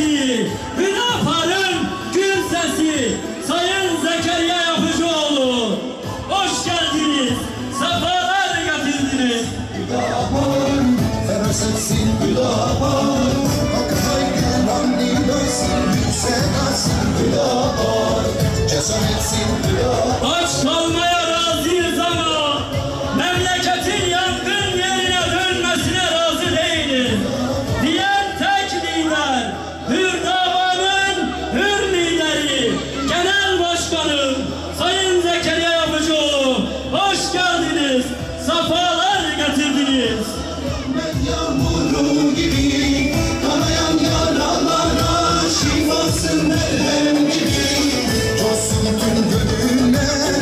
sesi, Hüdapar'ın gül sesi, Sayın Zekeriya Yapıcıoğlu. Hoş geldiniz, sefalar getirdiniz. Hüdapar, ferasetsin Hüdapar, hakkı kelam dinlersin, yükselersin Hüdapar, cesaretsin Hüdapar. Aç kalmaya razıyız ama memleketin yangın yerine dönmesine razı değiliz diyen tek lider, Hürdavan'ın hür lideri, Genel Başkanı Sayın Zekeriya Yapıcıoğlu. Hoş geldiniz, sefalar getirdiniz. Yağmuru gibi kanayan yaralara şifasın merhem gibi. Coşsun tüm gönüller,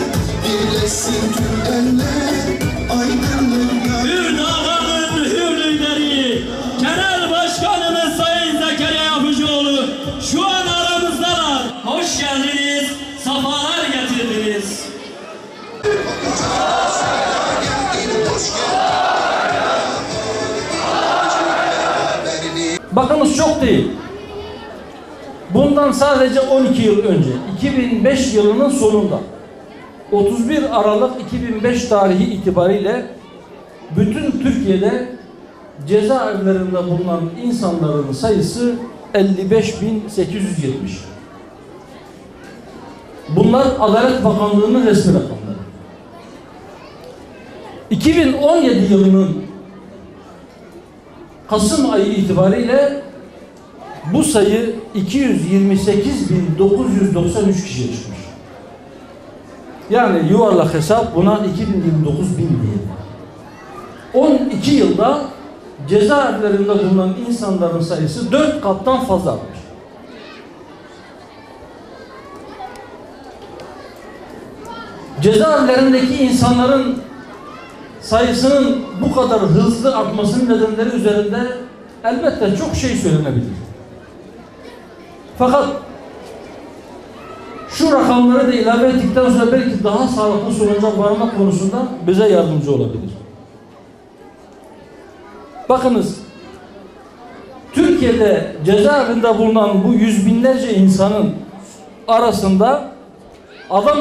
birleşsin tüm eller, aydınlıklar. Hürdavan'ın hür lideri, Genel Başkanımız Sayın Zekeriya Yapıcıoğlu şu an aramızdalar. Hoş geldiniz, sefalar getirdiniz. Bakınız çok değil. Bundan sadece 12 yıl önce, 2005 yılının sonunda, 31 Aralık 2005 tarihi itibariyle bütün Türkiye'de cezaevlerinde bulunan insanların sayısı 55.870. Bunlar Adalet Bakanlığı'nın resmi rakamları. 2017 yılının Kasım ayı itibariyle bu sayı 228.993 kişiye çıkmış. Yani yuvarlak hesap buna 2029 bin diyelim. 12 yılda cezaevlerinde bulunan insanların sayısı 4 kattan fazla artmış. Cezaevlerindeki insanların sayısının bu kadar hızlı artmasının nedenleri üzerinde elbette çok şey söylenebilir. Fakat şu rakamları da ilave ettikten sonra belki daha sağlıklı sonuca varma konusunda bize yardımcı olabilir. Bakınız, Türkiye'de cezaevinde bulunan bu yüz binlerce insanın arasında adam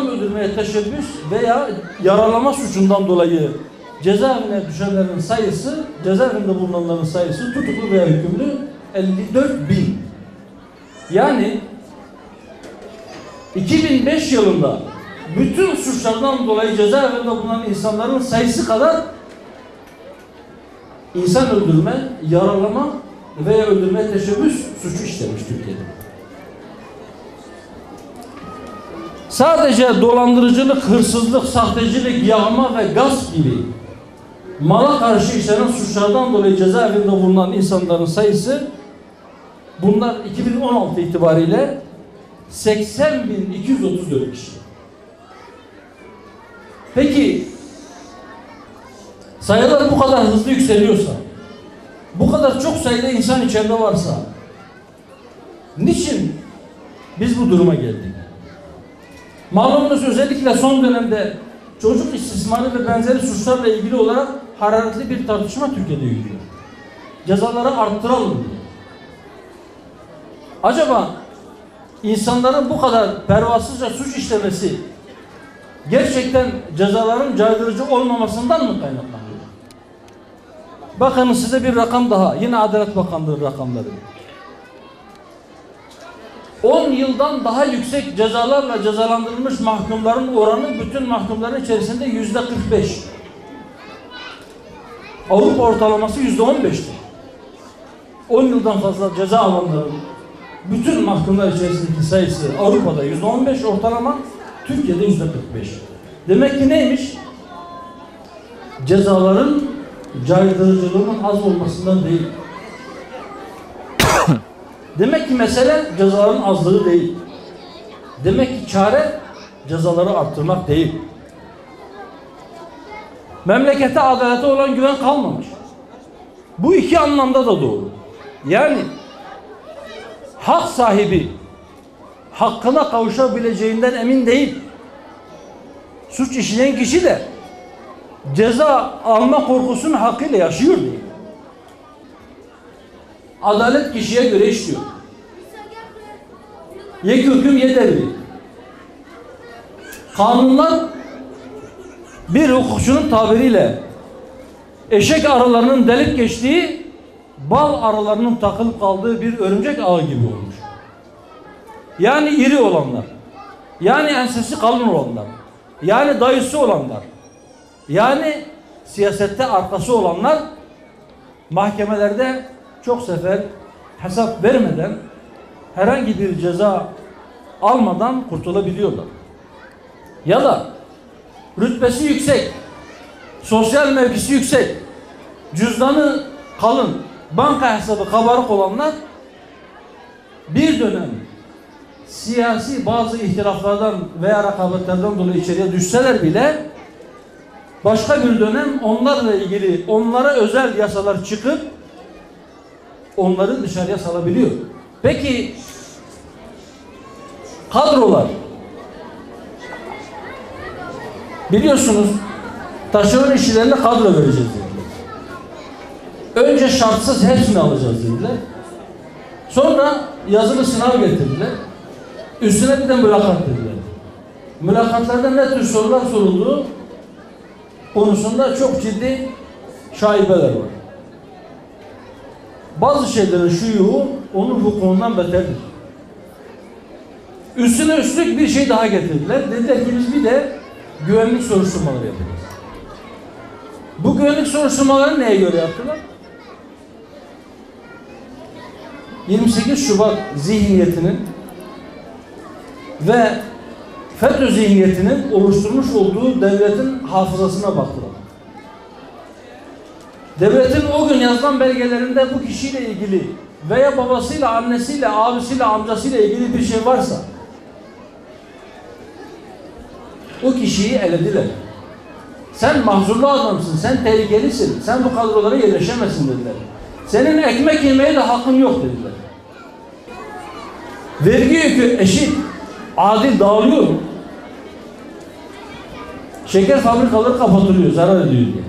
öldürmeye teşebbüs veya yaralama suçundan dolayı cezaevine düşenlerin sayısı, cezaevinde bulunanların sayısı tutuklu veya hükümlü 54 bin. Yani 2005 yılında bütün suçlardan dolayı cezaevinde bulunan insanların sayısı kadar insan öldürme, yaralama veya öldürmeye teşebbüs suçu işlemiş Türkiye'de. Sadece dolandırıcılık, hırsızlık, sahtecilik, yağma ve gasp gibi mala karşı işlenen suçlardan dolayı cezaevinde bulunan insanların sayısı bunlar 2016 itibariyle 80.234 kişi. Peki sayılar bu kadar hızlı yükseliyorsa, bu kadar çok sayıda insan içeride varsa niçin biz bu duruma geldik? Malumunuz özellikle son dönemde çocuk istismarı ve benzeri suçlarla ilgili olarak hararetli bir tartışma Türkiye'de yürüyor. Cezaları arttıralım diye. Acaba insanların bu kadar pervasızca suç işlemesi gerçekten cezaların caydırıcı olmamasından mı kaynaklanıyor? Bakın size bir rakam daha. Yine Adalet Bakanlığı rakamları. 10 yıldan daha yüksek cezalarla cezalandırılmış mahkumların oranı bütün mahkumların içerisinde %45. Avrupa ortalaması %15'ti. 10 yıldan fazla ceza alanların bütün mahkumlar içerisindeki sayısı Avrupa'da %15 ortalama, Türkiye'de %45. Demek ki neymiş? Cezaların caydırıcılığının az olmasından değil. Demek ki mesele cezaların azlığı değil. Demek ki çare cezaları arttırmak değil. Memlekete, adalete olan güven kalmamış. Bu iki anlamda da doğru. Yani hak sahibi hakkına kavuşabileceğinden emin değil. Suç işleyen kişi de ceza alma korkusunu hakkıyla yaşıyor değil. Adalet kişiye göre işliyor. Yek hüküm yeterli. Kanunlar bir hukukçunun tabiriyle eşek arılarının delip geçtiği, bal arılarının takılıp kaldığı bir örümcek ağı gibi olmuş. Yani iri olanlar, yani ensesi kalın olanlar, yani dayısı olanlar, yani siyasette arkası olanlar mahkemelerde çok sefer hesap vermeden, herhangi bir ceza almadan kurtulabiliyorlar. Ya da rütbesi yüksek, sosyal mevkisi yüksek, cüzdanı kalın, banka hesabı kabarık olanlar bir dönem siyasi bazı ihtilaflardan veya rekabetlerden dolayı içeriye düşseler bile başka bir dönem onlarla ilgili onlara özel yasalar çıkıp onları dışarıya salabiliyor. Peki kadrolar, biliyorsunuz taşeron işçilerine kadro vereceğiz dediler. Önce şartsız hepsini alacağız dediler. Sonra yazılı sınav getirdiler. Üstüne bir de mülakat dediler. Mülakatlarda ne tür sorular sorulduğu konusunda çok ciddi şaibeler var. Bazı şeylerin şuyuğu onun hukukundan beterdir. Üstüne üstlük bir şey daha getirdiler. Dediler ki biz bir de güvenlik soruşturmaları yapacağız. Bu güvenlik soruşturmaları neye göre yaptılar? 28 Şubat zihniyetinin ve FETÖ zihniyetinin oluşturmuş olduğu devletin hafızasına baktılar. Devletin o gün yazılan belgelerinde bu kişiyle ilgili veya babasıyla, annesiyle, abisiyle, amcasıyla ilgili bir şey varsa o kişiyi elediler. Sen mahzurlu adamsın, sen tehlikelisin, sen bu kadrolara yerleşemezsin dediler. Senin ekmek yemeye de hakkın yok dediler. Vergi yükü eşit, adil dağılıyor mu? Şeker fabrikaları kapatılıyor, zarar ediyor diye.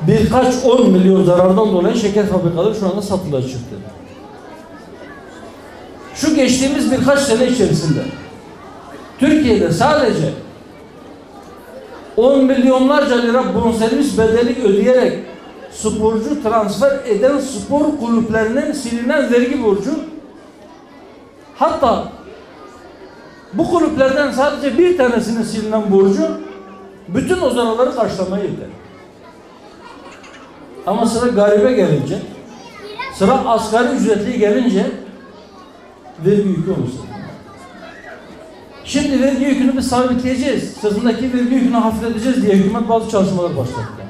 Birkaç 10 milyon zarardan dolayı şeker fabrikaları şu anda satılığa çıktı. Şu geçtiğimiz birkaç sene içerisinde Türkiye'de sadece 10 milyonlarca lira bonservis bedeli ödeyerek sporcu transfer eden spor kulüplerinin silinen vergi borcu, hatta bu kulüplerden sadece bir tanesinin silinen borcu bütün o zararları karşılamaya yeter. Ama sıra garibe gelince, sıra asgari ücretli gelince vergi yükü olursa. Şimdi vergi yükünü biz sabitleyeceğiz, sırtındaki vergi yükünü hafifleteceğiz diye hükümet bazı çalışmalar başlattı.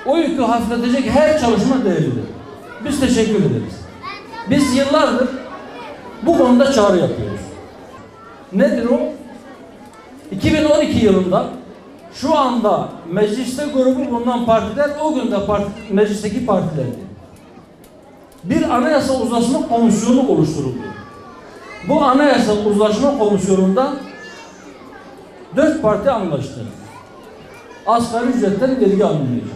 O yükü hafifletecek her çalışma değerlidir. Biz teşekkür ederiz. Biz yıllardır bu konuda çağrı yapıyoruz. Nedir o? 2012 yılında şu anda mecliste grubu bulunan partiler o gün de meclisteki partilerdi. Bir anayasa uzlaşma komisyonu oluşturuldu. Bu anayasa uzlaşma komisyonunda 4 parti anlaştı. Asgari ücretten vergi alınmayacak.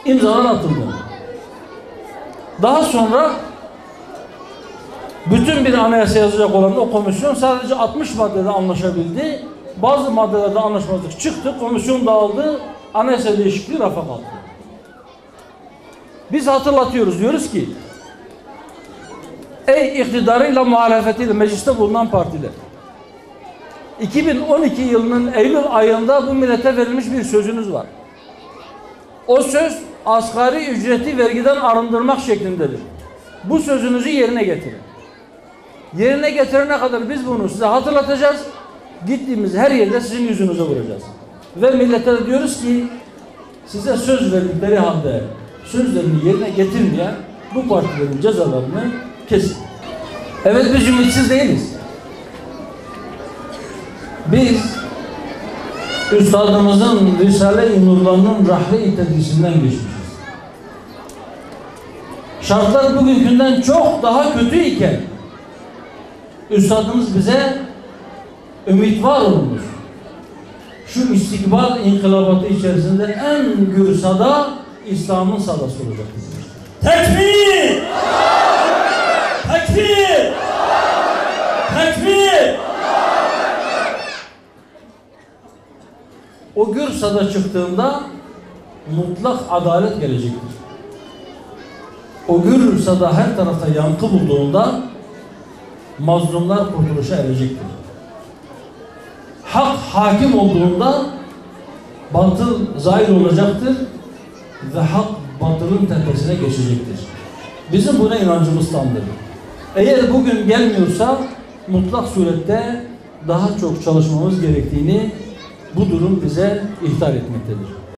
İmzalar atıldı. Daha sonra bütün bir anayasa yazacak olan o komisyon sadece 60 maddede anlaşabildi. Bazı maddelerde anlaşmazlık çıktı. Komisyon dağıldı. Anayasa değişikliği rafa kalktı. Biz hatırlatıyoruz. Diyoruz ki ey iktidarıyla muhalefetiyle mecliste bulunan partiler, 2012 yılının Eylül ayında bu millete verilmiş bir sözünüz var. O söz asgari ücreti vergiden arındırmak şeklindedir. Bu sözünüzü yerine getirin. Yerine getirene kadar biz bunu size hatırlatacağız. Gittiğimiz her yerde sizin yüzünüze vuracağız. Ve millete de diyoruz ki size söz verdikleri halde sözlerini yerine getirmeyen bu partilerin cezalarını kesin. Evet, biz ümitsiz değiliz. Biz üstadımızın Risale-i Nur'larının rahli tedrisinden geçmişiz. Şartlar bugünkünden çok daha kötü iken üstadımız bize ümit var olunuz. Şu istikbal inkılabatı içerisinde en gürsada İslam'ın sadası olacaktır. Tekbir! Tekbir! Tekbir! O gür sada çıktığında mutlak adalet gelecektir. O gür sada her tarafta yankı bulduğunda mazlumlar kurtuluşa erecektir. Hak hakim olduğunda batıl zahir olacaktır ve hak batılın tepesine geçecektir. Bizim buna inancımız tamdır. Eğer bugün gelmiyorsa mutlak surette daha çok çalışmamız gerektiğini bu durum bize ihtar etmektedir.